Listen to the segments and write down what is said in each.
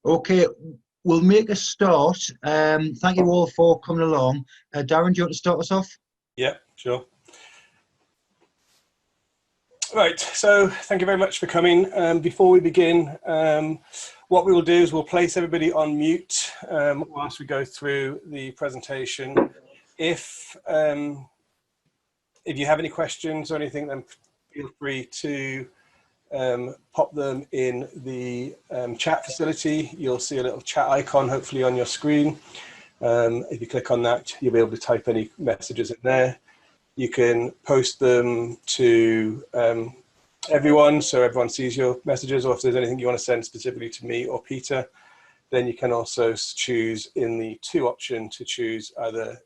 Okay, we'll make a start. Thank you all for coming along. Darren, do you want to start us off? Yeah, sure. Right, so thank you very much for coming. Before we begin, what we will do is we'll place everybody on mute whilst we go through the presentation. If you have any questions or anything, then feel free to pop them in the chat facility. You'll see a little chat icon hopefully on your screen. If you click on that, you'll be able to type any messages in there. You can post them to everyone so everyone sees your messages, or if there's anything you want to send specifically to me or Peter, then you can also choose in the to option to choose either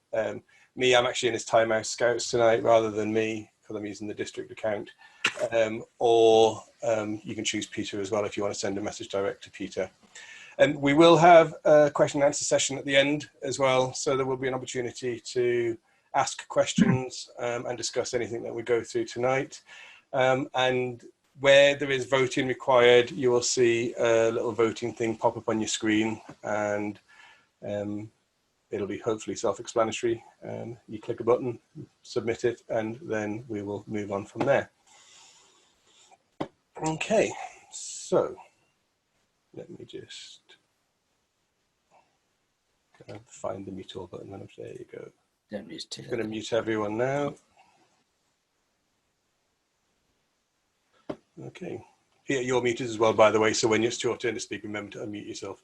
me. I'm actually in his Tynemouth Scouts tonight rather than me because I'm using the district account, or you can choose Peter as well if you want to send a message direct to Peter. And we will have a question and answer session at the end as well, so there will be an opportunity to ask questions and discuss anything that we go through tonight. And where there is voting required, you will see a little voting thing pop up on your screen, and it'll be hopefully self-explanatory. You click a button, submit it, and then we will move on from there. Okay, so let me just find the mute all button. There you go. I'm going to mute everyone now. Okay. Peter, you're muted as well, by the way, so when it's your turn to speak, remember to unmute yourself.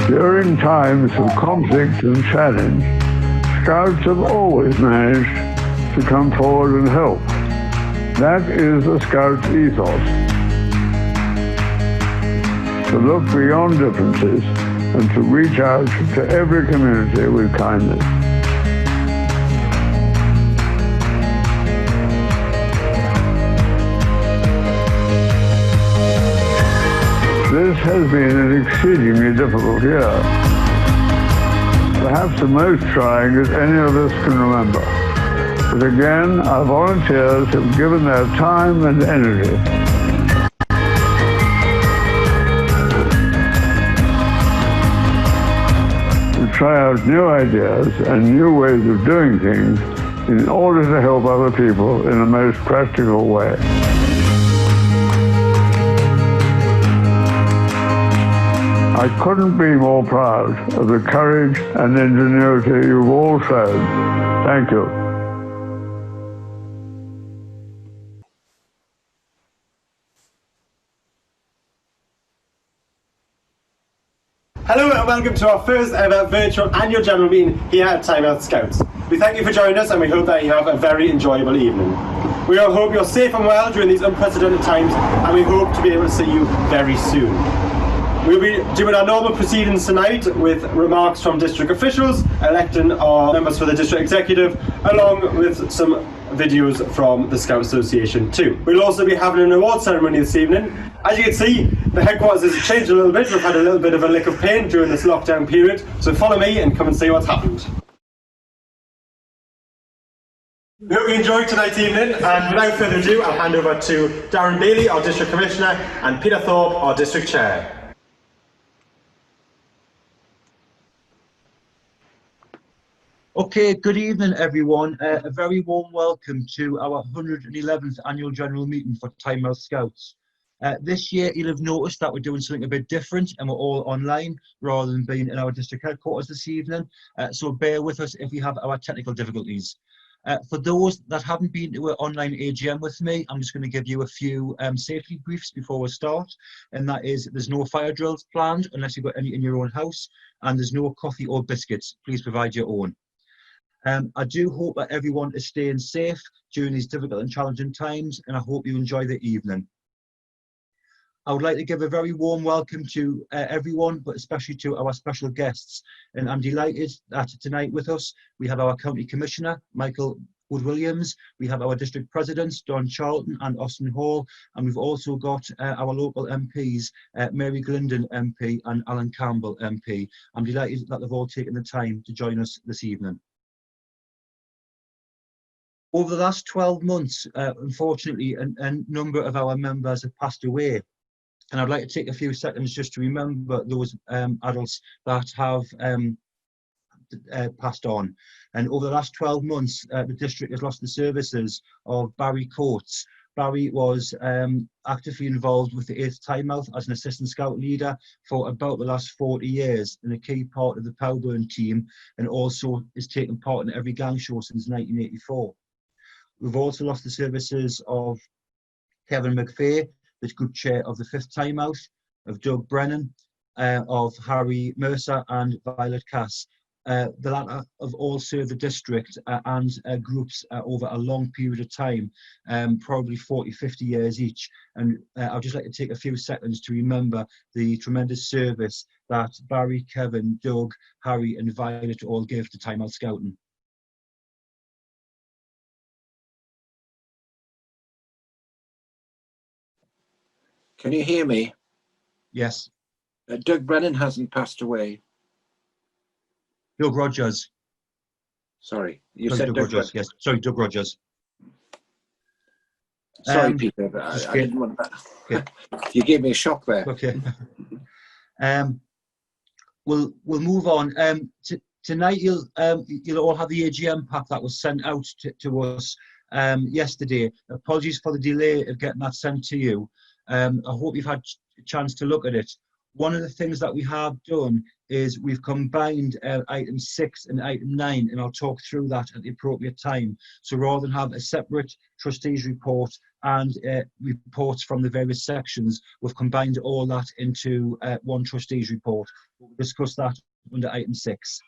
During times of conflict and challenge, Scouts have always managed to come forward and help. That is the Scout's ethos. To look beyond differences and to reach out to every community with kindness. This has been an exceedingly difficult year, perhaps the most trying that any of us can remember. But again, our volunteers have given their time and energy. To try out new ideas and new ways of doing things in order to help other people in the most practical way. I couldn't be more proud of the courage and ingenuity you've all shown. Thank you. Hello and welcome to our first ever virtual annual general meeting here at Tynemouth Scouts. We thank you for joining us and we hope that you have a very enjoyable evening. We all hope you're safe and well during these unprecedented times, and we hope to be able to see you very soon. We'll be doing our normal proceedings tonight with remarks from district officials, electing our members for the district executive, along with some videos from the Scout Association too. We'll also be having an award ceremony this evening. As you can see, the headquarters has changed a little bit. We've had a little bit of a lick of paint during this lockdown period, so follow me and come and see what's happened. We hope you enjoyed tonight's evening, and without further ado, I'll hand over to Darren Bailey, our District Commissioner, and Peter Thorpe, our District Chair. Okay, good evening everyone. A very warm welcome to our 111th annual general meeting for Tynemouth Scouts. This year you'll have noticed that we're doing something a bit different and we're all online rather than being in our district headquarters this evening, so bear with us if we have our technical difficulties. For those that haven't been to an online AGM with me, I'm just going to give you a few safety briefs before we start, and that is there's no fire drills planned unless you've got any in your own house, and there's no coffee or biscuits. Please provide your own. I do hope that everyone is staying safe during these difficult and challenging times, and I hope you enjoy the evening. I would like to give a very warm welcome to everyone, but especially to our special guests. And I'm delighted that tonight with us, we have our County Commissioner, Michael Wood-Williams. We have our District Presidents, Don Charlton and Austin Hall. And we've also got our local MPs, Mary Glindon MP and Alan Campbell MP. I'm delighted that they've all taken the time to join us this evening. Over the last 12 months, unfortunately, a number of our members have passed away. And I'd like to take a few seconds just to remember those adults that have passed on. And over the last 12 months, the district has lost the services of Barry Coates. Barry was actively involved with the 8th Tynemouth as an assistant scout leader for about the last 40 years and a key part of the Powburn team, and also has taken part in every gang show since 1984. We've also lost the services of Kevin McPhee, the group chair of the 5th Tynemouth, of Doug Brennan, of Harry Mercer and Violet Cass. The latter have all served the district and groups over a long period of time, probably 40, 50 years each. And I'd just like to take a few seconds to remember the tremendous service that Barry, Kevin, Doug, Harry and Violet all gave to Tynemouth Scouting. Can you hear me? Yes. Doug Brennan hasn't passed away. Doug Rogers. Sorry, you Sorry, said Doug Doug Rogers. Yes, sorry, Doug Rogers. Sorry, Peter, but I didn't want that. Okay. You gave me a shock there. Okay. We'll move on. Tonight you'll all have the AGM pack that was sent out to us yesterday. Apologies for the delay of getting that sent to you. I hope you've had a chance to look at it. One of the things that we have done is we've combined item 6 and item 9, and I'll talk through that at the appropriate time. So rather than have a separate trustees report and reports from the various sections, we've combined all that into one trustees report. We'll discuss that under item 6.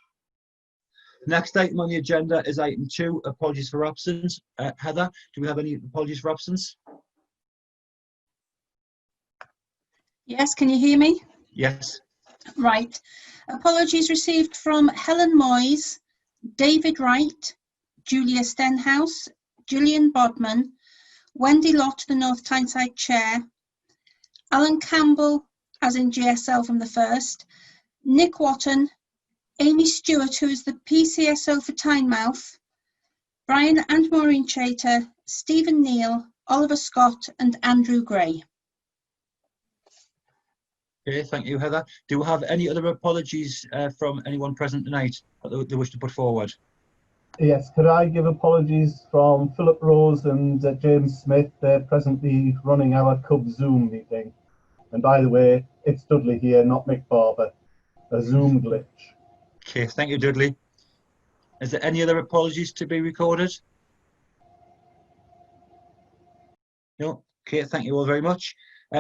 Next item on the agenda is item 2, apologies for absence. Heather, do we have any apologies for absence? Yes, can you hear me? Yes. Right. Apologies received from Helen Moyes, David Wright, Julia Stenhouse, Julian Bodman, Wendy Lott, the North Tyneside Chair, Alan Campbell, as in GSL from the first, Nick Watton, Amy Stewart, who is the PCSO for Tynemouth, Brian and Maureen Chater, Stephen Neal, Oliver Scott and Andrew Gray. Okay, thank you, Heather. Do we have any other apologies from anyone present tonight that they wish to put forward? Yes, could I give apologies from Philip Rose and James Smith? They're presently running our Cub Zoom meeting. And by the way, it's Dudley here, not Mick Barber. A Zoom glitch. Okay, thank you, Dudley. Is there any other apologies to be recorded? No? Okay, thank you all very much.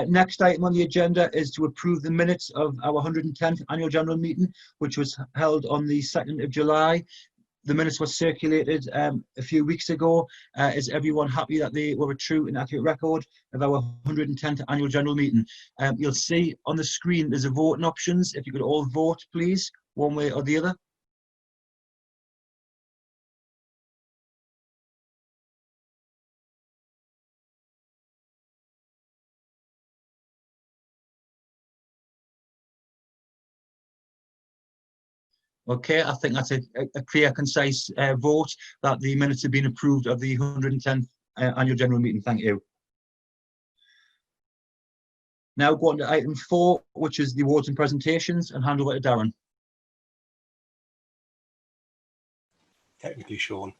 Next item on the agenda is to approve the minutes of our 110th Annual General Meeting, which was held on the 2nd of July. The minutes were circulated a few weeks ago. Is everyone happy that they were a true and accurate record of our 110th Annual General Meeting? You'll see on the screen there's a voting options. If you could all vote, please, one way or the other. Okay, I think that's a clear, concise vote that the minutes have been approved of the 110th Annual General Meeting. Thank you. Now go on to item 4, which is the awards and presentations, and hand over to Darren. Technically, Sean.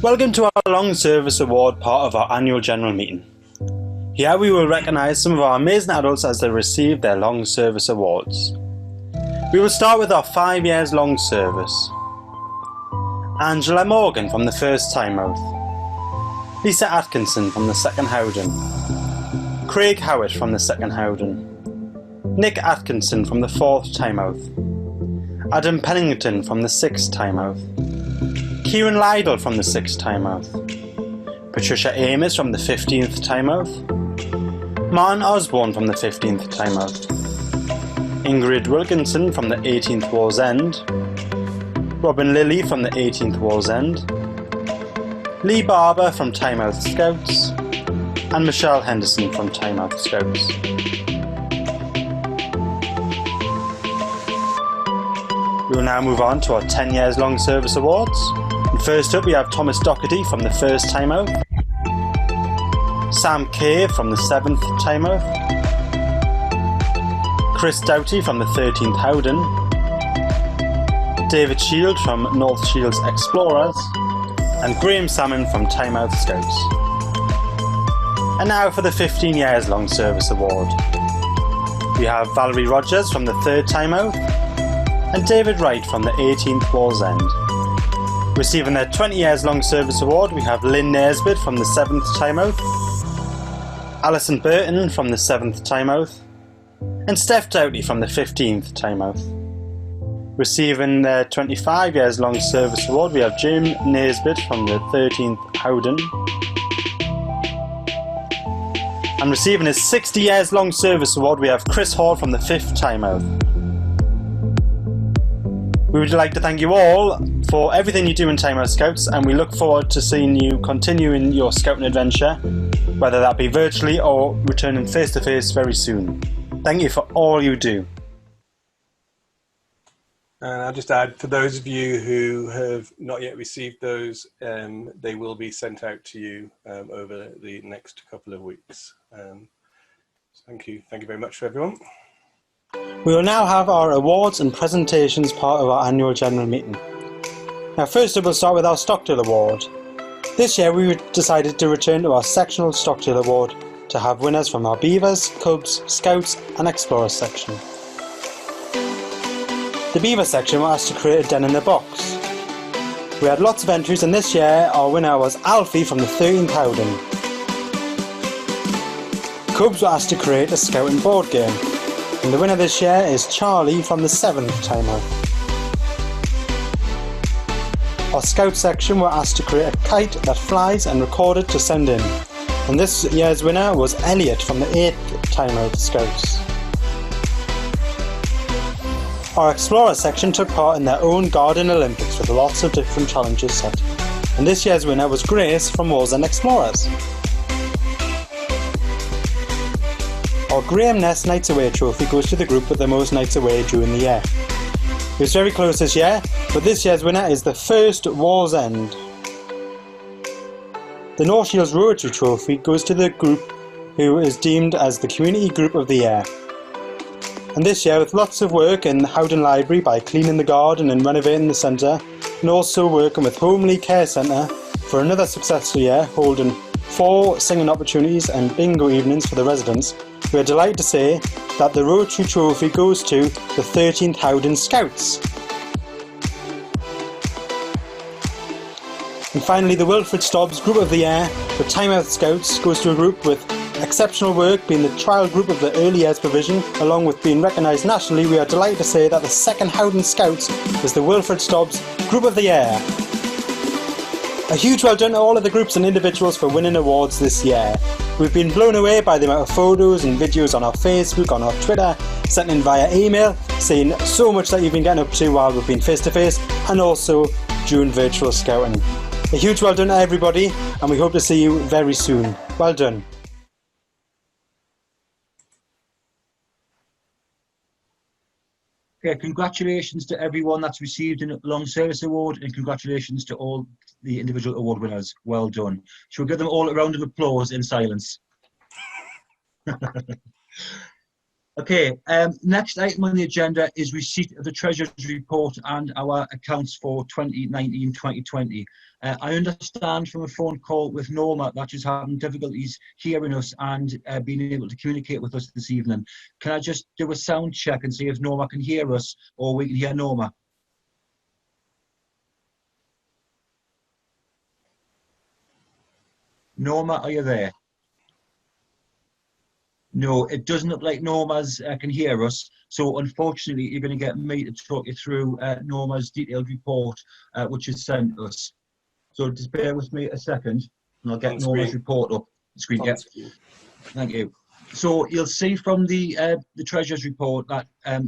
Welcome to our Long Service Award part of our annual general meeting. Here we will recognise some of our amazing adults as they receive their Long Service Awards. We will start with our 5 years long service. Angela Morgan from the 1st Tynemouth. Lisa Atkinson from the 2nd Howden. Craig Howitt from the 2nd Howden. Nick Atkinson from the 4th Tynemouth. Adam Pennington from the 6th Tynemouth, Kieran Lydell from the 6th Tynemouth, Patricia Amos from the 15th Tynemouth, Martin Osborne from the 15th Tynemouth, Ingrid Wilkinson from the 18th Wallsend, Robin Lilly from the 18th Wallsend, Lee Barber from Tynemouth Scouts, and Michelle Henderson from Tynemouth Scouts. We will now move on to our 10 years long service awards. And first up we have Thomas Doherty from the 1st Tynemouth, Sam Kay from the 7th Tynemouth, Chris Doughty from the 13th Howden, David Shield from North Shields Explorers, and Graham Salmon from Tynemouth Scouts. And now for the 15 years long service award. We have Valerie Rogers from the 3rd Tynemouth and David Wright from the 18th Wallsend. Receiving their 20 years long service award we have Lynn Nesbitt from the 7th Tynemouth, Alison Burton from the 7th Tynemouth, and Steph Doughty from the 15th Tynemouth. Receiving their 25 years long service award we have Jim Nesbitt from the 13th Howden, and receiving his 60 years long service award we have Chris Hall from the 5th Tynemouth. We would like to thank you all for everything you do in Tynemouth Scouts, and we look forward to seeing you continuing your scouting adventure, whether that be virtually or returning face to face very soon. Thank you for all you do. And I'll just add, for those of you who have not yet received those, they will be sent out to you over the next couple of weeks. So thank you very much for everyone. We will now have our awards and presentations part of our annual general meeting. Now first up we'll start with our Stockdale Award. This year we decided to return to our sectional Stockdale Award to have winners from our Beavers, Cubs, Scouts and Explorers section. The Beaver section were asked to create a den in a box. We had lots of entries, and this year our winner was Alfie from the 13th Howden. Cubs were asked to create a scouting board game, and the winner this year is Charlie from the 7th Tynemouth. Our Scout section were asked to create a kite that flies and record it to send in, and this year's winner was Elliot from the 8th Tynemouth Scouts. Our Explorer section took part in their own Garden Olympics with lots of different challenges set, and this year's winner was Grace from Wallsend Explorers. Our Graham Nest Nights Away trophy goes to the group with the most nights away during the year. It was very close this year, but this year's winner is the 1st Wallsend. The North Shields Rotary trophy goes to the group who is deemed as the Community Group of the Year. And this year, with lots of work in the Howden Library by cleaning the garden and renovating the centre, and also working with Homely Care Centre for another successful year, holding 4 singing opportunities and bingo evenings for the residents, we are delighted to say that the Rotary Trophy goes to the 13th Howden Scouts. And finally, the Wilfred Stobbs Group of the Year for Tynemouth Scouts goes to a group with exceptional work, being the trial group of the early years provision. Along with being recognised nationally, we are delighted to say that the 2nd Howden Scouts is the Wilfred Stobbs Group of the Year. A huge well done to all of the groups and individuals for winning awards this year. We've been blown away by the amount of photos and videos on our Facebook, on our Twitter, sent in via email, seeing so much that you've been getting up to while we've been face to face and also during virtual scouting. A huge well done to everybody, and we hope to see you very soon. Well done. Okay, congratulations to everyone that's received a long service award, and congratulations to all the individual award winners. Well done. Shall we give them all a round of applause in silence? Okay, next item on the agenda is receipt of the Treasurer's report and our accounts for 2019-2020. I understand from a phone call with Norma that she's having difficulties hearing us and being able to communicate with us this evening. Can I just do a sound check and see if Norma can hear us, or we can hear Norma? Norma, are you there? No, it doesn't look like Norma's can hear us. So unfortunately, you're going to get me to talk you through Norma's detailed report, which is sent us. So just bear with me a second, and I'll get Norma's report up the screen. Yep. Thank you. So you'll see from the Treasurer's report that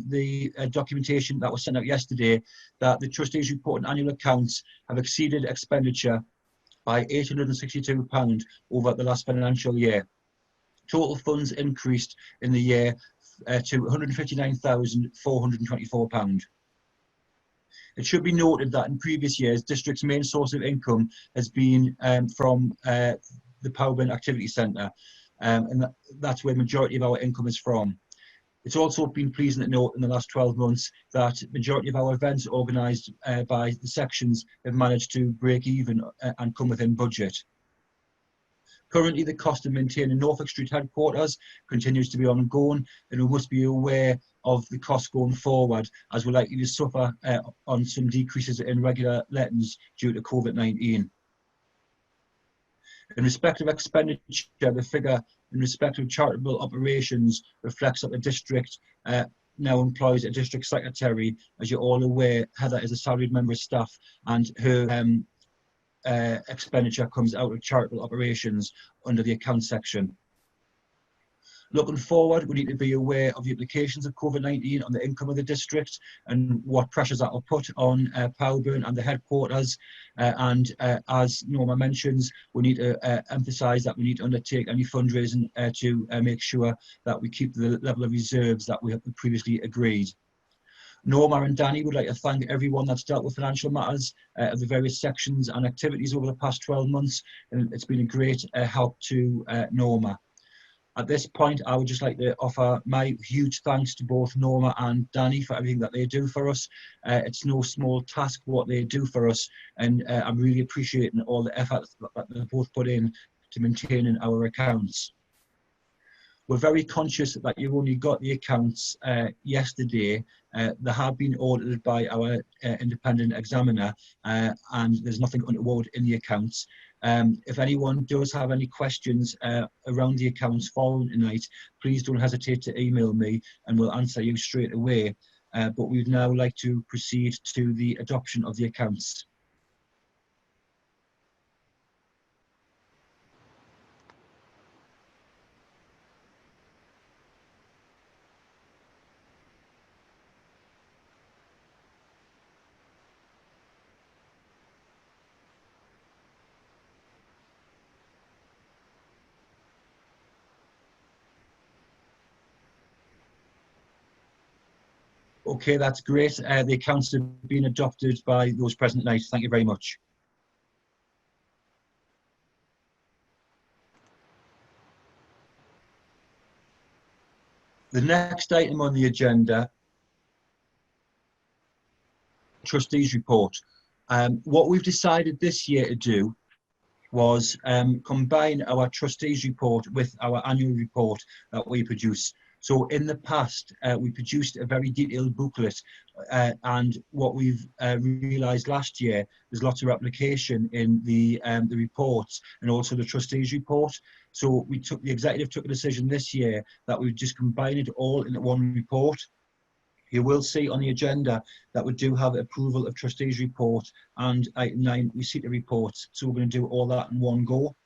the documentation that was sent out yesterday, that the Trustees' report and annual accounts have exceeded expenditure by £862 over the last financial year. Total funds increased in the year to £159,424. It should be noted that in previous years, District's main source of income has been from the Powerburn Activity Centre, and that's where the majority of our income is from. It's also been pleasing to note in the last 12 months that the majority of our events organised by the sections have managed to break even and come within budget. Currently, the cost of maintaining Norfolk Street headquarters continues to be ongoing, and we must be aware of the cost going forward, as we're likely to suffer on some decreases in regular lettings due to COVID-19. In respect of expenditure, the figure in respect of charitable operations reflects that the district now employs a district secretary. As you're all aware, Heather is a salaried member of staff, and her expenditure comes out of charitable operations under the account section. Looking forward, we need to be aware of the implications of COVID-19 on the income of the district and what pressures that will put on Powerburn and the headquarters. As Norma mentions, we need to emphasise that we need to undertake any fundraising to make sure that we keep the level of reserves that we have previously agreed. Norma and Danny would like to thank everyone that's dealt with financial matters of the various sections and activities over the past 12 months, and it's been a great help to Norma. At this point, I would just like to offer my huge thanks to both Norma and Danny for everything that they do for us. It's no small task what they do for us, and I'm really appreciating all the effort that they've both put in to maintaining our accounts. We're very conscious that you've only got the accounts yesterday. They have been audited by our independent examiner, and there's nothing untoward in the accounts. If anyone does have any questions around the accounts following tonight, please don't hesitate to email me and we'll answer you straight away. But we'd now like to proceed to the adoption of the accounts. Okay, that's great. The accounts have been adopted by those present tonight. Thank you very much. The next item on the agenda, Trustees Report. What we've decided this year to do was combine our Trustees Report with our annual report that we produce. So in the past, we produced a very detailed booklet, and what we've realised last year, there's lots of replication in the reports and also the Trustees Report. So the executive took a decision this year that we would just combine it all into one report. You will see on the agenda that we do have approval of Trustees Report and item 9 receipt of reports. So we're going to do all that in one go.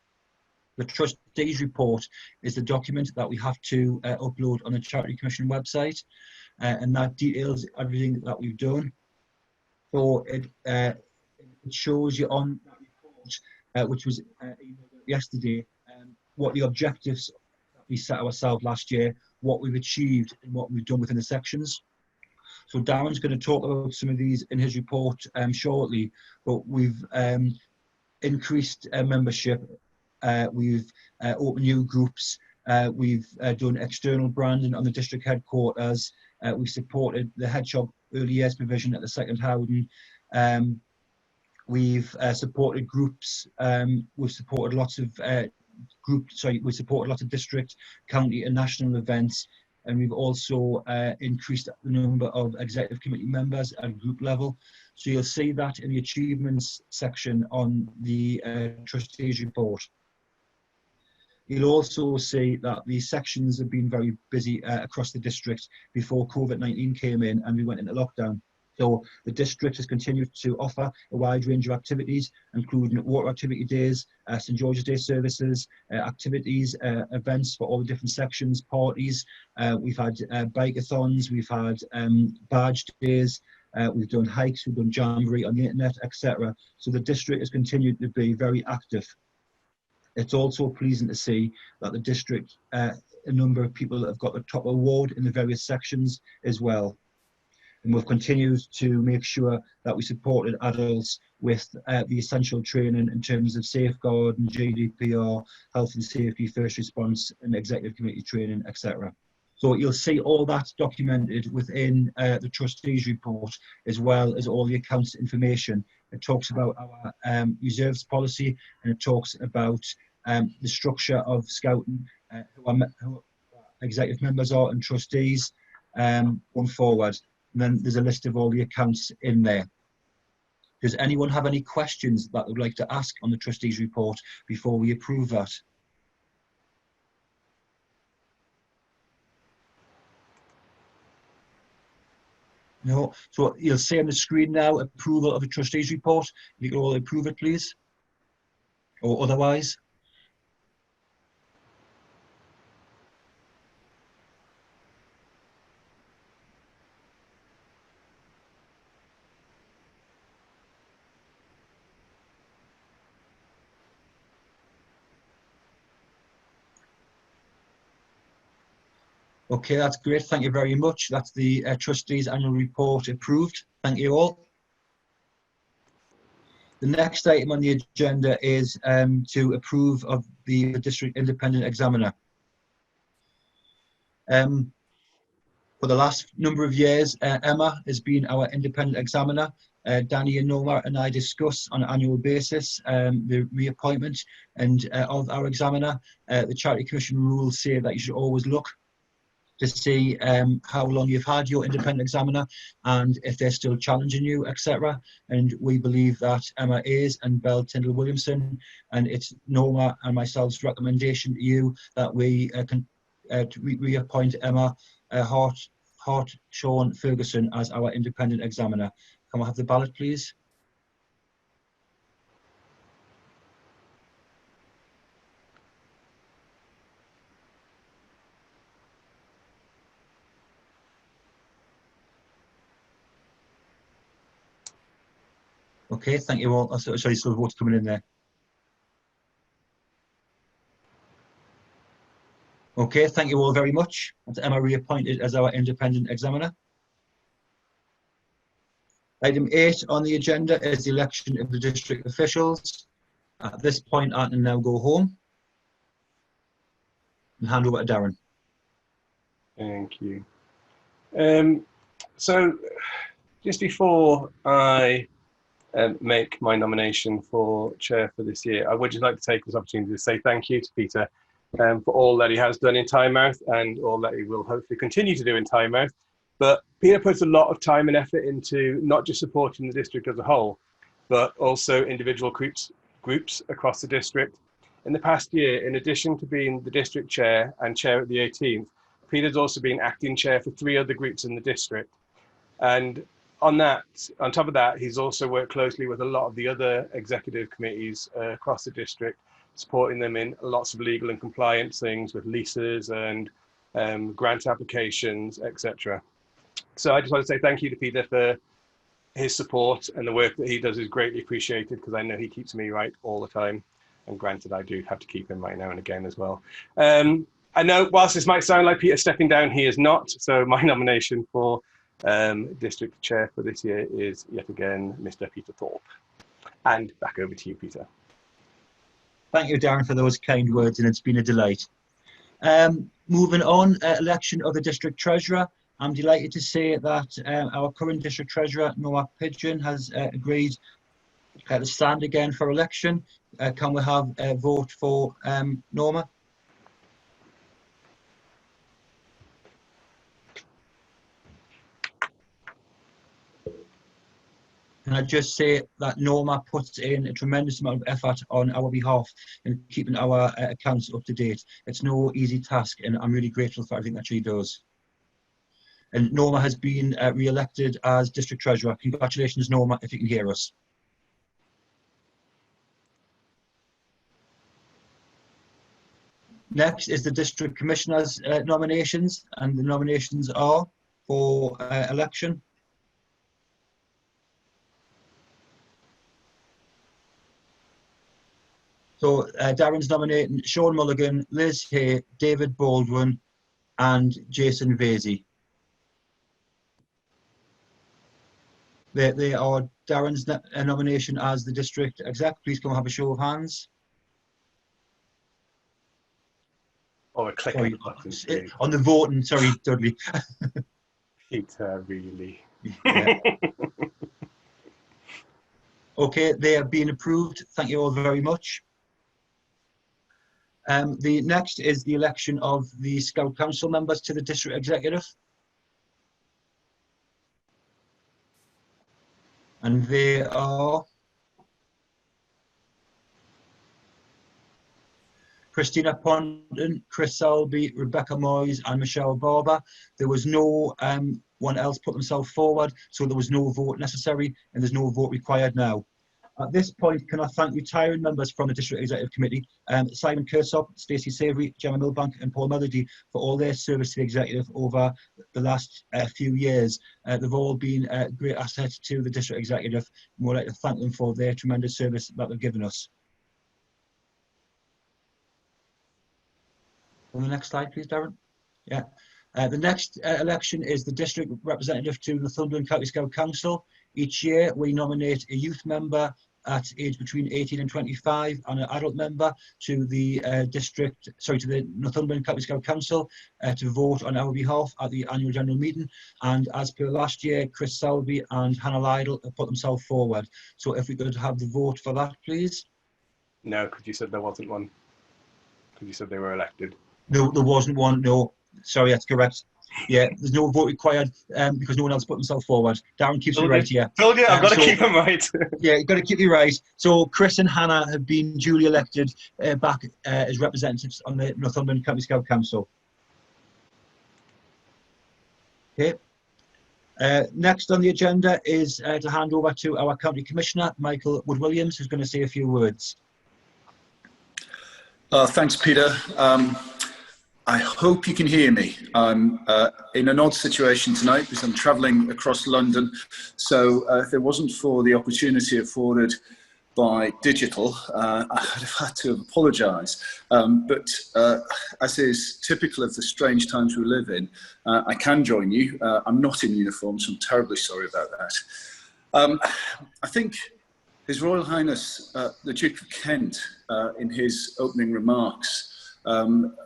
The Trustees Report is the document that we have to upload on the Charity Commission website, and that details everything that we've done. So it shows you on that report, which was yesterday, what the objectives that we set ourselves last year, what we've achieved and what we've done within the sections. So Darren's going to talk about some of these in his report shortly, but we've increased membership. We've opened new groups, we've done external branding on the district headquarters, we've supported the head shop early years provision at the second Howden, we've supported groups, we've supported lots of we supported lots of district, county and national events, and we've also increased the number of executive committee members at group level. So you'll see that in the achievements section on the Trustees Report. You'll also see that the sections have been very busy across the district before COVID-19 came in and we went into lockdown. So the district has continued to offer a wide range of activities, including water activity days, St George's Day services, activities, events for all the different sections, parties. We've had bike-a-thons, we've had badge days, we've done hikes, we've done jamboree on the internet, etc. So the district has continued to be very active. It's also pleasing to see that the district, a number of people have got the top award in the various sections as well. And we've continued to make sure that we supported adults with the essential training in terms of safeguard and GDPR, health and safety, first response and executive committee training, etc. So you'll see all that documented within the trustees report, as well as all the accounts information. It talks about our reserves policy, and it talks about the structure of Scouting, who executive members are and trustees going forward. And then there's a list of all the accounts in there. Does anyone have any questions that they would like to ask on the trustees report before we approve that? No. So you'll see on the screen now approval of the trustees report. You can all approve it, please, or otherwise. Okay, that's great. Thank you very much. That's the trustees annual report approved. Thank you all. The next item on the agenda is to approve of the district independent examiner. For the last number of years, Emma has been our independent examiner. Danny and Norma and I discuss on an annual basis the reappointment of our examiner. The Charity Commission rules say that you should always look to see how long you've had your independent examiner and if they're still challenging you, etc. And we believe that Emma is, and Belle Tyndall Williamson, and it's Norma and myself's recommendation to you that we can reappoint Emma Hart-Sean Ferguson as our independent examiner. Can we have the ballot, please? Okay, thank you all. Sorry, still votes coming in there. Okay, thank you all very much. That's Emma reappointed as our independent examiner. Item 8 on the agenda is the election of the district officials. At this point, I can now go home and hand over to Darren. Thank you. So just before I make my nomination for chair for this year, I would just like to take this opportunity to say thank you to Peter for all that he has done in Tynemouth and all that he will hopefully continue to do in Tynemouth. But Peter puts a lot of time and effort into not just supporting the district as a whole, but also individual groups across the district. In the past year, in addition to being the district chair and chair at the 18th, Peter's also been acting chair for 3 other groups in the district. And on top of that, he's also worked closely with a lot of the other executive committees across the district, supporting them in lots of legal and compliance things with leases and grant applications, etc. So I just want to say thank you to Peter for his support, and the work that he does is greatly appreciated because I know he keeps me right all the time. And granted, I do have to keep him right now and again as well. I know whilst this might sound like Peter stepping down, he is not. So my nomination for district chair for this year is yet again Mr. Peter Thorpe. And back over to you, Peter. Thank you, Darren, for those kind words, and it's been a delight. Moving on, election of the district treasurer. I'm delighted to say that our current district treasurer, Noah Pidgeon, has agreed to stand again for election. Can we have a vote for Norma? can I just say that Norma puts in a tremendous amount of effort on our behalf in keeping our accounts up to date. It's no easy task, and I'm really grateful for everything that she does. And Norma has been re-elected as District Treasurer. Congratulations, Norma, if you can hear us. Next is the District Commissioner's nominations, and the nominations are for election. So Darren's nominating Sean Mulligan, Liz Hay, David Baldwin and Jason Vasey. They are Darren's nomination as the District Exec. Please come have a show of hands. Oh, we're clicking the buttons. On the voting, sorry, Dudley. Peter, really. Yeah. Okay, they have been approved. Thank you all very much. The next is the election of the Scout Council members to the District Executive. And they are Christina Pondon, Chris Selby, Rebecca Moyes and Michelle Barber. There was no one else put themselves forward, so there was no vote necessary and there's no vote required now. At this point, can I thank retiring members from the District Executive Committee, Simon Kersop, Stacey Savoury, Gemma Milbank and Paul Melody, for all their service to the Executive over the last few years. They've all been a great asset to the District Executive, and we'd like to thank them for their tremendous service that they've given us. On the next slide, please, Darren. Yeah. The next election is the District Representative to the Northumberland County Scout Council. Each year, we nominate a youth member at age between 18 and 25 and an adult member to the to the Northumberland County Scout Council to vote on our behalf at the annual general meeting. And as per last year, Chris Selby and Hannah Lydell have put themselves forward. So if we could have the vote for that, please. No, because you said there wasn't one. Because you said they were elected. No, there wasn't one. No, sorry, that's correct. Yeah, there's no vote required because no one else put themselves forward. Darren keeps me right here. Told you, I've got to keep him right. Yeah, you've got to keep you right. So Chris and Hannah have been duly elected back as representatives on the Northumberland County Scout Council. Okay. Next on the agenda is to hand over to our County Commissioner, Michael Wood-Williams, who's going to say a few words. Thanks, Peter. I hope you can hear me. I'm in an odd situation tonight because I'm travelling across London. So if it wasn't for the opportunity afforded by digital, I'd have had to apologise. But as is typical of the strange times we live in, I can join you. I'm not in uniform, so I'm terribly sorry about that. I think His Royal Highness, the Duke of Kent, in his opening remarks,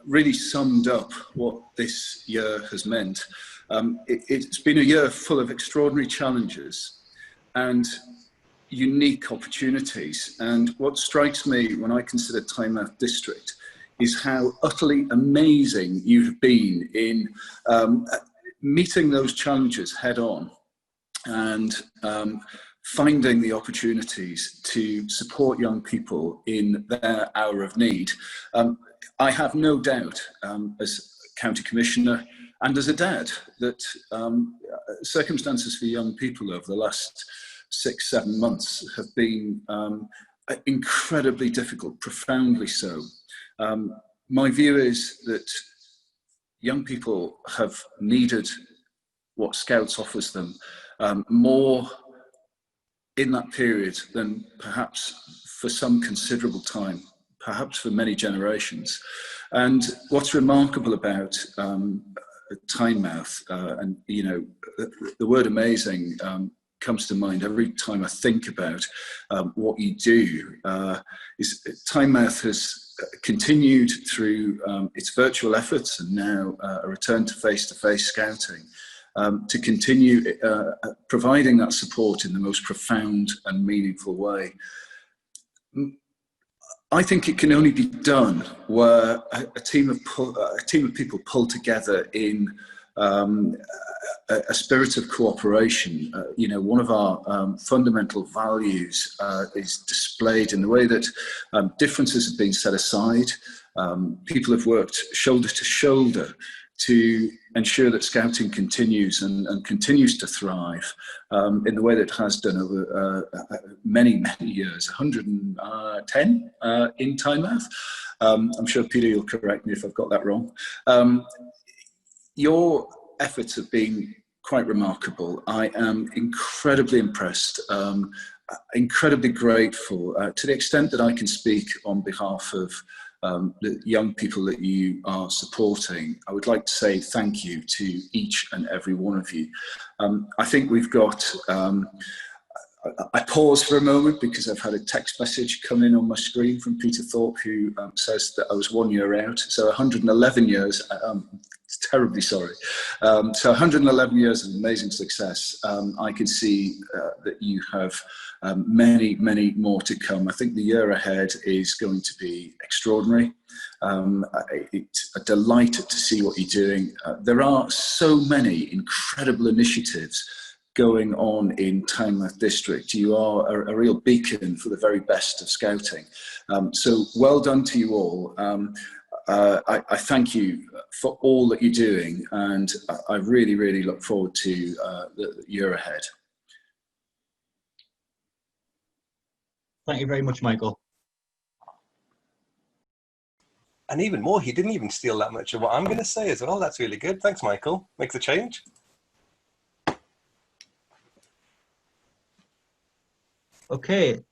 really summed up what this year has meant. It's been a year full of extraordinary challenges and unique opportunities. And what strikes me when I consider Tynemouth District is how utterly amazing you have been in meeting those challenges head on and finding the opportunities to support young people in their hour of need. I have no doubt, as County Commissioner and as a dad, that circumstances for young people over the last 6-7 months have been incredibly difficult, profoundly so. My view is that young people have needed what Scouts offers them more in that period than perhaps for some considerable time, perhaps for many generations. And what's remarkable about Tynemouth, and you know, the word amazing comes to mind every time I think about what you do, is Tynemouth has continued through its virtual efforts and now a return to face-to-face scouting to continue providing that support in the most profound and meaningful way. I think it can only be done where a team of people pull together in a spirit of cooperation. You know, one of our fundamental values is displayed in the way that differences have been set aside. People have worked shoulder to shoulder to ensure that Scouting continues and continues to thrive in the way that it has done over many, many years, 110 in Tynemouth. I'm sure, Peter, you'll correct me if I've got that wrong. Your efforts have been quite remarkable. I am incredibly impressed, incredibly grateful to the extent that I can speak on behalf of the young people that you are supporting. I would like to say thank you to each and every one of you. I think we've got, I pause for a moment because I've had a text message come in on my screen from Peter Thorpe who says that I was 1 year out. So 111 years, terribly sorry. So 111 years of amazing success. I can see that you have many, many more to come. I think the year ahead is going to be extraordinary. It's a delight to see what you're doing. There are so many incredible initiatives going on in Tynemouth District. You are a real beacon for the very best of Scouting. So well done to you all. I thank you for all that you're doing, and I really, really look forward to the year ahead. Thank you very much, Michael. And even more, he didn't even steal that much of what I'm going to say as well. That's really good. Thanks, Michael. Makes a change. Okay.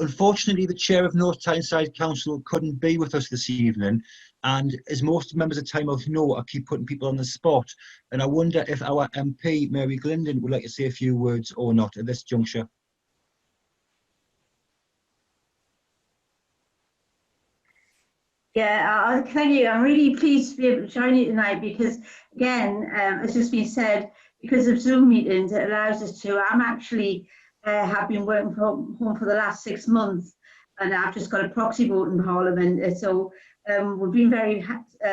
Unfortunately, the chair of North Tyneside Council couldn't be with us this evening, and as most members of Tynemouth know, I keep putting people on the spot, and I wonder if our MP, Mary Glindon, would like to say a few words or not at this juncture. Yeah, thank you. I'm really pleased to be able to join you tonight because, again, as just been said, because of Zoom meetings, it allows us to. I'm actually have been working from home for the last 6 months, and I've just got a proxy vote in Parliament. So we've been very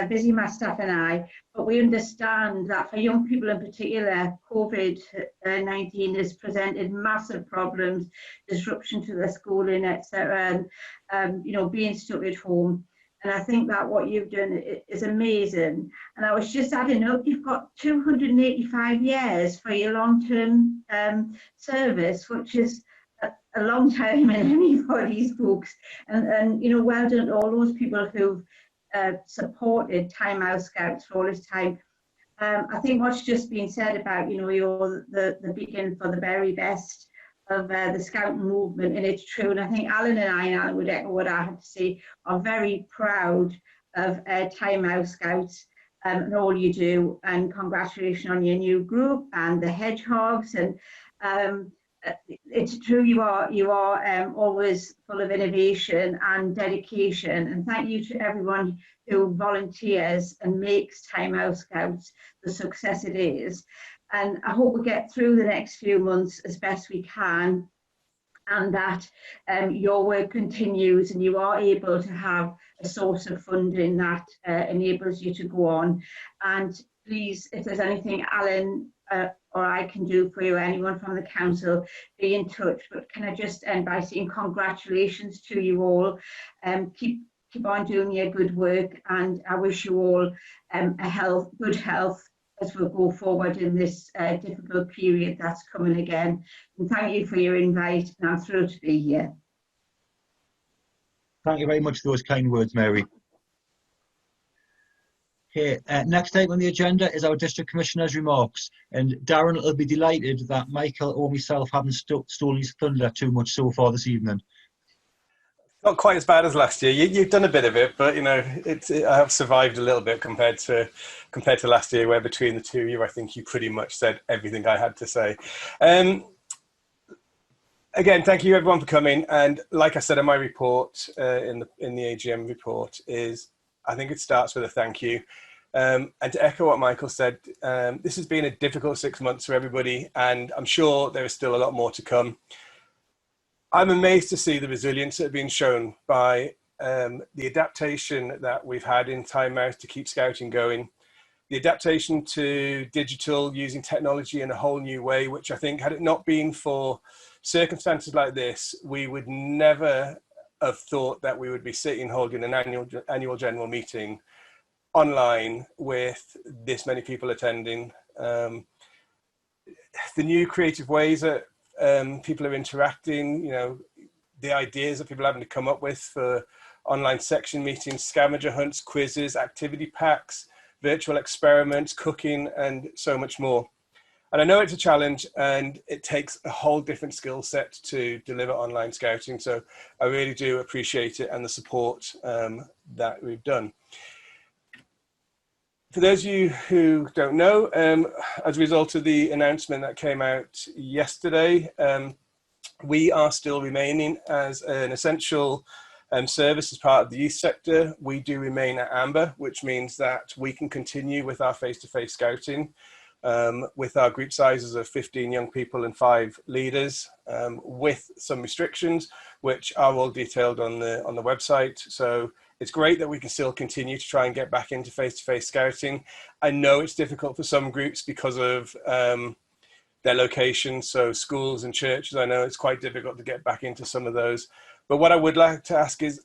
busy, my staff and I, but we understand that for young people in particular, COVID-19 has presented massive problems, disruption to their schooling, etc., and you know, being stuck at home. And I think that what you've done is amazing. And I was just adding up, you've got 285 years for your long-term service, which is a long time in anybody's books. And you know, well done to all those people who've supported Tynemouth Scouts for all this time. I think what's just been said about, you know, you're the beacon for the very best of the Scout movement, and it's true. And I think Alan and I would echo what I had to say, are very proud of Tynemouth Scouts and all you do, and congratulations on your new group and the Hedgehogs. And it's true, you are always full of innovation and dedication, and thank you to everyone who volunteers and makes Tynemouth Scouts the success it is. And I hope we get through the next few months as best we can, and that your work continues and you are able to have a source of funding that enables you to go on. And please, if there's anything Alan or I can do for you, anyone from the council, be in touch. But can I just end by saying congratulations to you all. Keep on doing your good work, and I wish you all good health as we go forward in this difficult period that's coming again. And thank you for your invite, and I'm thrilled to be here. Thank you very much for those kind words, Mary. Okay, next item on the agenda is our District Commissioner's remarks, and Darren will be delighted that Michael or myself haven't stolen his thunder too much so far this evening. Not quite as bad as last year. You've done a bit of it, but you know, I have survived a little bit compared to last year, where between the two of you, I think you pretty much said everything I had to say. Again, thank you everyone for coming. And like I said in my report, in the AGM report, is I think it starts with a thank you. And to echo what Michael said, this has been a difficult 6 months for everybody, and I'm sure there is still a lot more to come. I'm amazed to see the resilience that has been shown by the adaptation that we've had in Tynemouth to keep Scouting going. the adaptation to digital, using technology in a whole new way, which I think, had it not been for circumstances like this, we would never have thought that we would be sitting holding an annual general meeting online with this many people attending. The new creative ways that people are interacting, you know, the ideas that people are having to come up with for online section meetings, scavenger hunts, quizzes, activity packs, virtual experiments, cooking, and so much more. And I know it's a challenge, and it takes a whole different skill set to deliver online scouting. So I really do appreciate it and the support that we've done. For those of you who don't know, as a result of the announcement that came out yesterday, we are still remaining as an essential service as part of the youth sector. We do remain at amber, which means that we can continue with our face-to-face scouting with our group sizes of 15 young people and 5 leaders, with some restrictions, which are all detailed on the website. So it's great that we can still continue to try and get back into face-to-face scouting. I know it's difficult for some groups because of their location, so schools and churches. I know it's quite difficult to get back into some of those. But what I would like to ask is,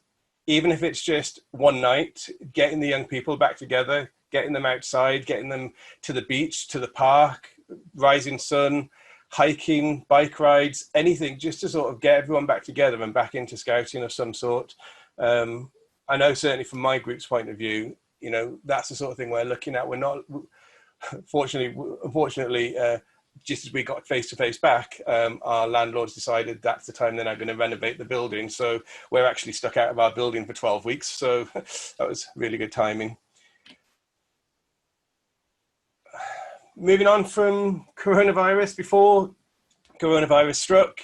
even if it's just one night, getting the young people back together, getting them outside, getting them to the beach, to the park, rising sun, hiking, bike rides, anything, just to sort of get everyone back together and back into scouting of some sort. I know certainly from my group's point of view, you know, that's the sort of thing we're looking at. We're not, unfortunately, just as we got face-to-face back, our landlords decided that's the time they're now going to renovate the building. So we're actually stuck out of our building for 12 weeks. So that was really good timing. Moving on from coronavirus, before coronavirus struck,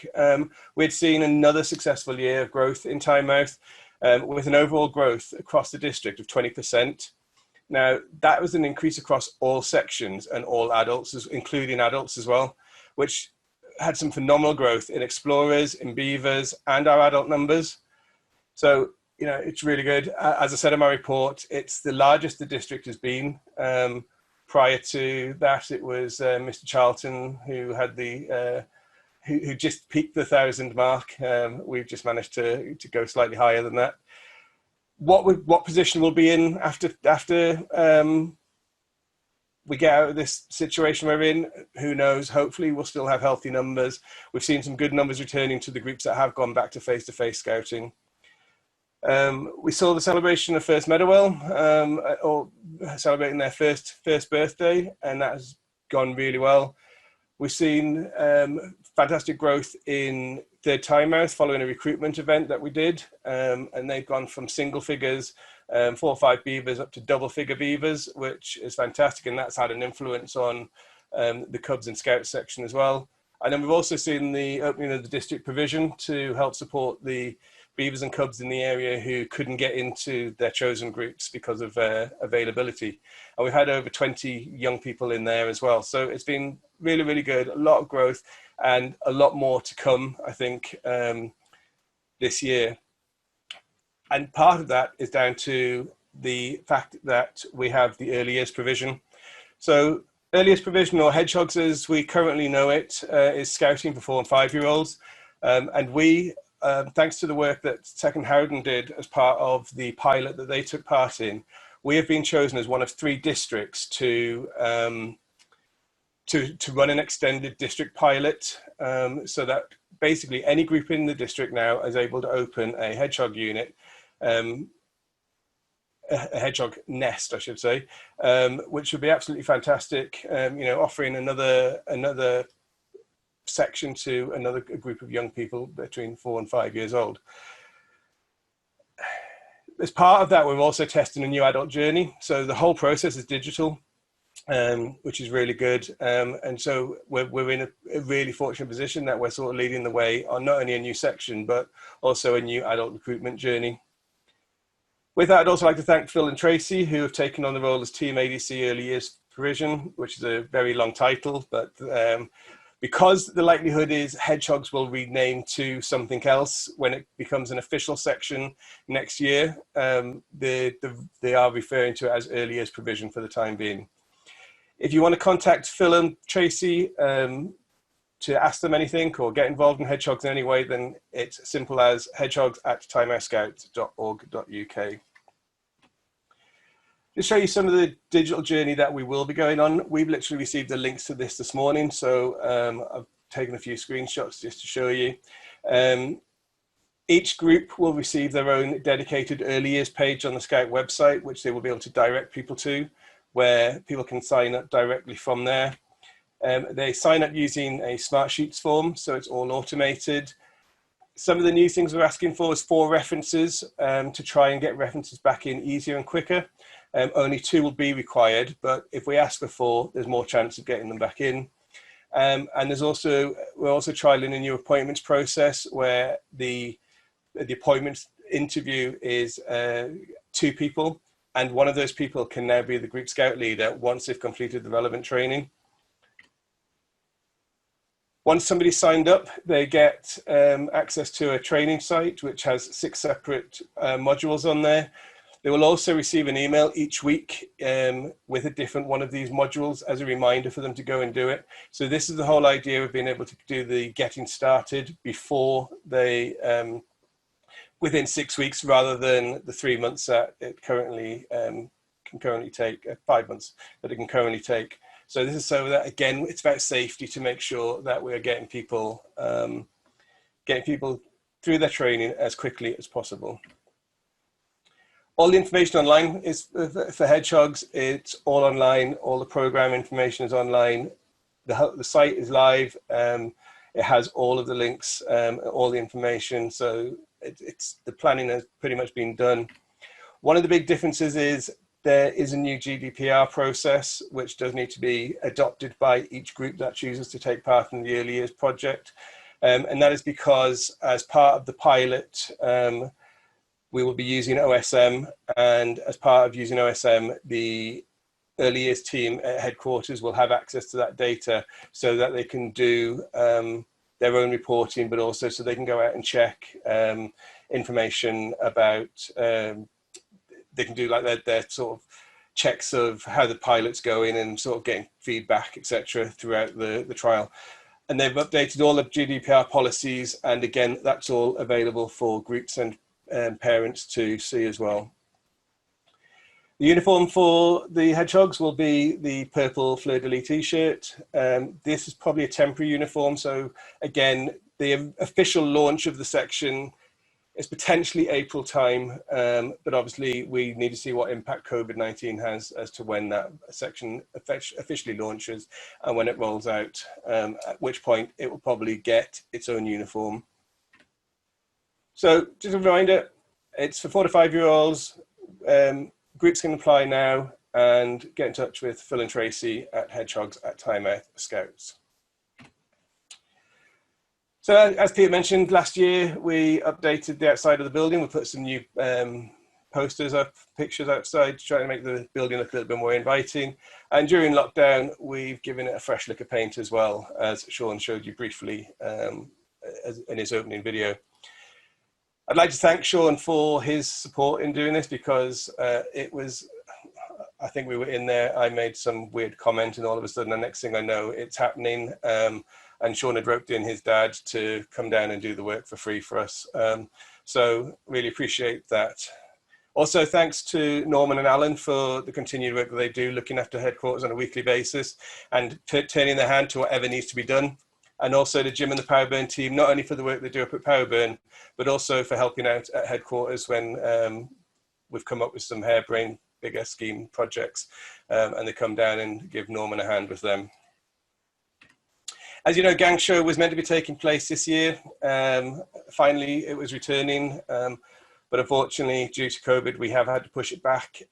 we'd seen another successful year of growth in Tynemouth, with an overall growth across the district of 20%. Now, that was an increase across all sections and all adults, including adults as well, which had some phenomenal growth in explorers, in beavers, and our adult numbers. So, you know, it's really good. As I said in my report, it's the largest the district has been. Prior to that, it was Mr. Charlton who had the who just peaked the 1,000 mark. We've just managed to go slightly higher than that. What position we'll be in after we get out of this situation we're in, who knows? Hopefully we'll still have healthy numbers. We've seen some good numbers returning to the groups that have gone back to face-to-face scouting. We saw the celebration of First Meadowell, or celebrating their first birthday, and that has gone really well. We've seen fantastic growth in Third Tynemouth following a recruitment event that we did, and they've gone from single figures, 4 or 5 beavers, up to double figure beavers, which is fantastic, and that's had an influence on the Cubs and Scouts section as well. And then we've also seen the opening of the district provision to help support the beavers and cubs in the area who couldn't get into their chosen groups because of availability. And we've had over 20 young people in there as well. So it's been really, really good, a lot of growth and a lot more to come, I think, this year. And part of that is down to the fact that we have the early years provision. So early years provision, or hedgehogs as we currently know it, is scouting for 4 and 5-year-olds. And we, thanks to the work that Second Howden did as part of the pilot that they took part in, we have been chosen as one of 3 districts to run an extended district pilot, so that basically any group in the district now is able to open a hedgehog unit, a hedgehog nest, I should say, which would be absolutely fantastic. You know, offering another section to another group of young people between 4 and 5 years old. As part of that, we're also testing a new adult journey. So the whole process is digital, which is really good. And so we're in a really fortunate position that we're sort of leading the way on not only a new section, but also a new adult recruitment journey. With that, I'd also like to thank Phil and Tracy, who have taken on the role as Team ADC Early Years Provision, which is a very long title, but because the likelihood is hedgehogs will rename to something else when it becomes an official section next year, they are referring to it as Early Years Provision for the time being. If you want to contact Phil and Tracy to ask them anything or get involved in hedgehogs in any way, then it's as simple as hedgehogs@tynemouthscouts.org.uk. To show you some of the digital journey that we will be going on, we've literally received the links to this morning, so I've taken a few screenshots just to show you. Each group will receive their own dedicated early years page on the Scout website, which they will be able to direct people to, where people can sign up directly from there. They sign up using a Smartsheets form, so it's all automated. Some of the new things we're asking for is 4 references to try and get references back in easier and quicker. Only 2 will be required, but if we ask for 4, there's more chance of getting them back in. And we're also trialing a new appointments process where the appointment interview is 2 people, and one of those people can now be the group scout leader once they've completed the relevant training. Once somebody's signed up, they get access to a training site which has 6 separate modules on there. They will also receive an email each week with a different one of these modules as a reminder for them to go and do it. So this is the whole idea of being able to do the getting started before they, within 6 weeks, rather than the 3 months that it currently can currently take, 5 months that it can currently take. So this is so that, again, it's about safety to make sure that we're getting people through their training as quickly as possible. All the information online is for hedgehogs. It's all online. All the program information is online. The site is live. It has all of the links, all the information. So the planning has pretty much been done. One of the big differences is there is a new GDPR process, which does need to be adopted by each group that chooses to take part in the early years project. And that is because as part of the pilot, we will be using OSM, and as part of using OSM, the early years team at headquarters will have access to that data so that they can do their own reporting, but also so they can go out and check information about, they can do like their sort of checks of how the pilot's going and sort of getting feedback, etc. throughout the trial. And they've updated all of GDPR policies, and again, that's all available for groups and parents to see as well. The uniform for the hedgehogs will be the purple fleur-de-lis t-shirt. This is probably a temporary uniform, so again, the official launch of the section is potentially April time, but obviously we need to see what impact COVID-19 has as to when that section officially launches and when it rolls out, at which point it will probably get its own uniform. So just a reminder, it's for 4 to 5 year olds. Groups can apply now and get in touch with Phil and Tracy at hedgehogs@Tynemouth Scouts. So as Peter mentioned, last year we updated the outside of the building. We put some new posters up, pictures outside to try to make the building look a little bit more inviting. And during lockdown, we've given it a fresh lick of paint as well, as Sean showed you briefly in his opening video. I'd like to thank Sean for his support in doing this, because it was, I think we were in there, I made some weird comment, and all of a sudden the next thing I know, it's happening. And Sean had roped in his dad to come down and do the work for free for us. So really appreciate that. Also, thanks to Norman and Alan for the continued work that they do, looking after headquarters on a weekly basis and turning their hand to whatever needs to be done. And also to Jim and the Powerburn team, not only for the work they do up at Powerburn, but also for helping out at headquarters when we've come up with some harebrained, bigger scheme projects, and they come down and give Norman a hand with them. As you know, Gang Show was meant to be taking place this year. Finally, it was returning, but unfortunately, due to COVID, we have had to push it back.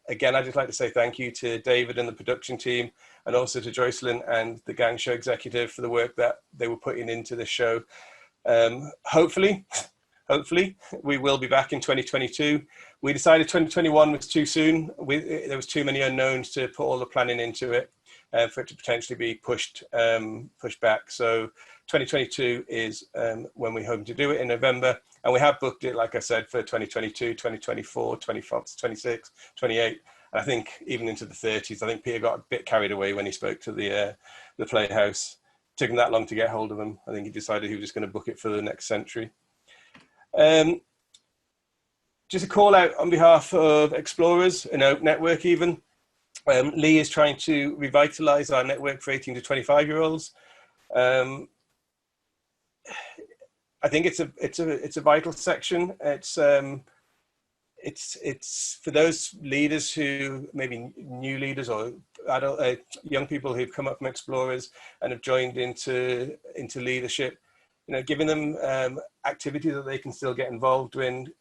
Again, I'd just like to say thank you to David and the production team, and also to Joycelyn and the Gang Show executive for the work that they were putting into this show. Hopefully, we will be back in 2022. We decided 2021 was too soon. There was too many unknowns to put all the planning into it. For it to potentially be pushed back. So 2022 is when we hope to do it in November, and we have booked it, like I said, for 2022, 2024, 25, 26, 28, I think even into the 30s. I think Peter got a bit carried away when he spoke to the Playhouse. It took him that long to get hold of him. I think he decided he was just going to book it for the next century. Just a call out on behalf of Explorers and Oak Network even. Lee is trying to revitalise our network for 18 to 25-year-olds. I think it's a vital section. It's for those leaders who maybe new leaders or adult young people who've come up from Explorers and have joined into leadership. You know, giving them activities that they can still get involved in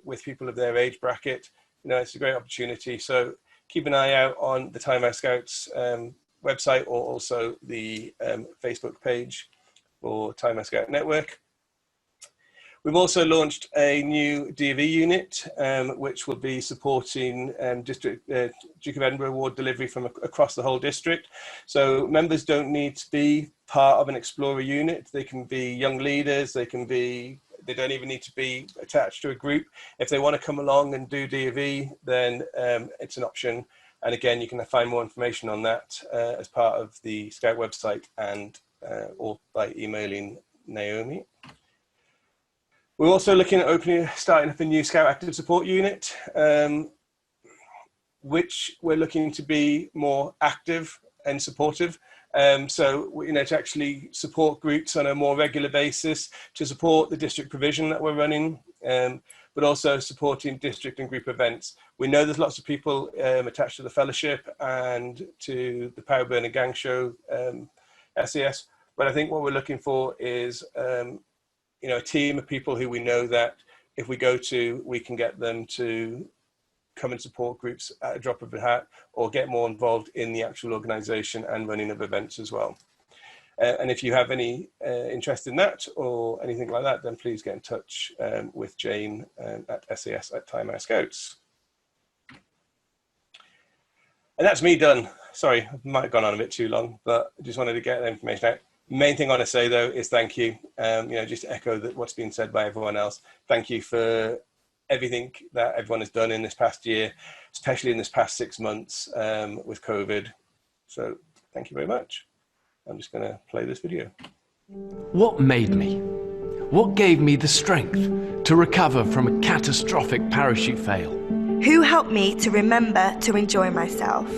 with people of their age bracket. You know, it's a great opportunity. So keep an eye out on the Tynemouth Scouts website, or also the Facebook page for Tynemouth Scout Network. We've also launched a new DV unit, which will be supporting Duke of Edinburgh Award delivery from across the whole district. So members don't need to be part of an Explorer unit. They can be young leaders. They don't even need to be attached to a group. If they want to come along and do DV, then it's an option. And again, you can find more information on that as part of the Scout website and or by emailing Naomi. We're also looking at starting up a new Scout Active Support Unit, which we're looking to be more active and supportive. So, you know, to actually support groups on a more regular basis, to support the district provision that we're running, but also supporting district and group events. We know there's lots of people attached to the fellowship and to the Power Burner Gang Show, SES, but I think what we're looking for is you know, a team of people who we know that if we go to, we can get them to come and support groups at a drop of a hat, or get more involved in the actual organisation and running of events as well. And if you have any interest in that or anything like that, then please get in touch with Jane at SAS at Tynemouth Scouts. And that's me done. Sorry, I might have gone on a bit too long, but I just wanted to get that information out. Main thing I want to say though is thank you. You know, just to echo what's been said by everyone else. Thank you for everything that everyone has done in this past year, especially in this past 6 months with COVID. So thank you very much. I'm just going to play this video. What made me? What gave me the strength to recover from a catastrophic parachute fail? Who helped me to remember to enjoy myself?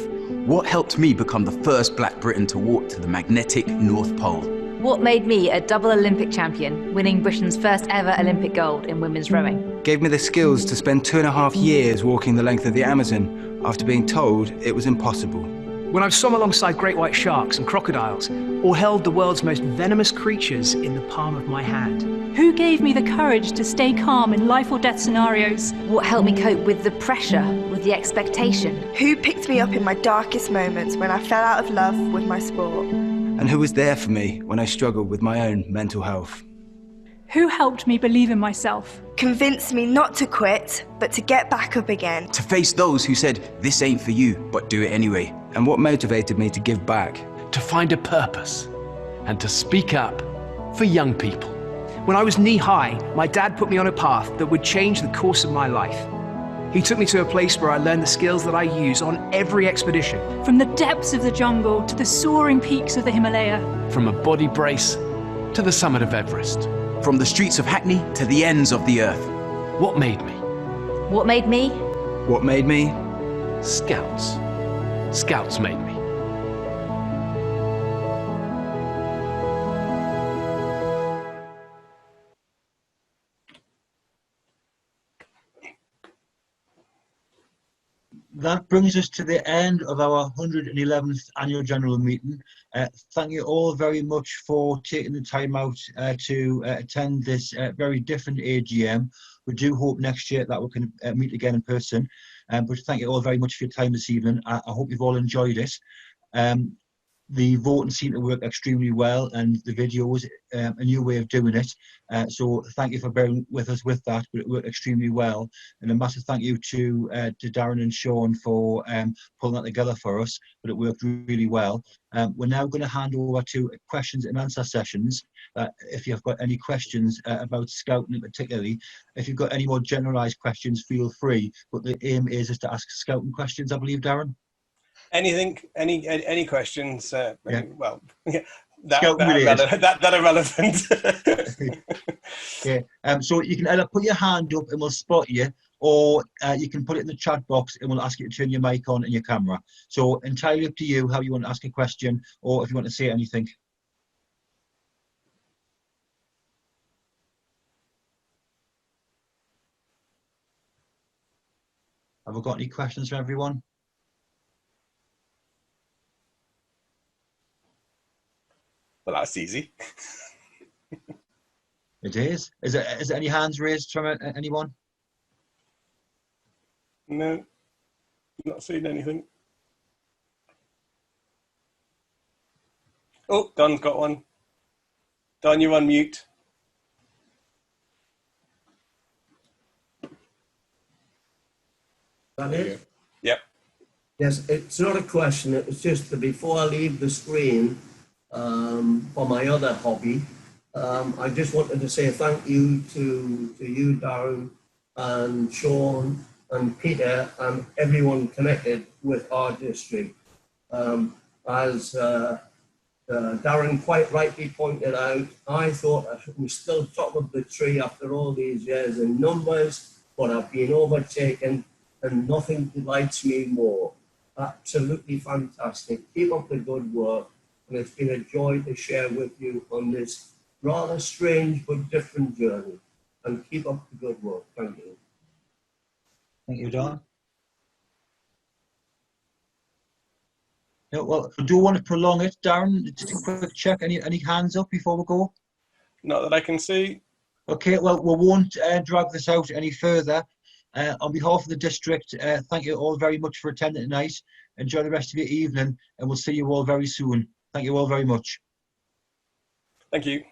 What helped me become the first Black Briton to walk to the magnetic North Pole? What made me a double Olympic champion, winning Britain's first ever Olympic gold in women's rowing? Gave me the skills to spend 2.5 years walking the length of the Amazon after being told it was impossible. When I've swum alongside great white sharks and crocodiles, or held the world's most venomous creatures in the palm of my hand. Who gave me the courage to stay calm in life or death scenarios? What helped me cope with the pressure, with the expectation? Who picked me up in my darkest moments when I fell out of love with my sport? And who was there for me when I struggled with my own mental health? Who helped me believe in myself? Convinced me not to quit, but to get back up again. To face those who said, this ain't for you, but do it anyway. And what motivated me to give back? To find a purpose and to speak up for young people. When I was knee-high, my dad put me on a path that would change the course of my life. He took me to a place where I learned the skills that I use on every expedition. From the depths of the jungle to the soaring peaks of the Himalaya. From a body brace to the summit of Everest. From the streets of Hackney to the ends of the earth. What made me? What made me? What made me? Scouts. Scouts made me. That brings us to the end of our 111th Annual General Meeting. Thank you all very much for taking the time out to attend this very different AGM. We do hope next year that we can meet again in person. But thank you all very much for your time this evening. I hope you've all enjoyed it. The voting seemed to work extremely well, and the video was a new way of doing it. So thank you for bearing with us with that, but it worked extremely well. And a massive thank you to Darren and Sean for pulling that together for us, but it worked really well. We're now going to hand over to questions and answer sessions. If you've got any questions about Scouting particularly, if you've got any more generalised questions, feel free. But the aim is to ask Scouting questions, I believe, Darren. Anything, any questions? Yeah. Well, yeah, that are relevant. Okay. So you can either put your hand up and we'll spot you, or you can put it in the chat box and we'll ask you to turn your mic on and your camera. So entirely up to you how you want to ask a question, or if you want to say anything. Have we got any questions for everyone? Well, that's easy. It is. Is there any hands raised from anyone? No, not seeing anything. Oh, Don's got one. Don, you're on mute. That it? Yep. Yes, it's not a question. It was just that before I leave the screen for my other hobby, I just wanted to say thank you to you, Darren, and Sean, and Peter, and everyone connected with our district. As Darren quite rightly pointed out, I thought we still top of the tree after all these years in numbers, but I've been overtaken, and nothing delights me more. Absolutely fantastic. Keep up the good work, and it's been a joy to share with you on this rather strange but different journey. And keep up the good work. Thank you. Thank you, Don. Yeah, well, I don't want to prolong it, Darren. Just a quick check. Any hands up before we go? Not that I can see. Okay, well, we won't drag this out any further. On behalf of the district, thank you all very much for attending tonight. Enjoy the rest of your evening, and we'll see you all very soon. Thank you all very much. Thank you.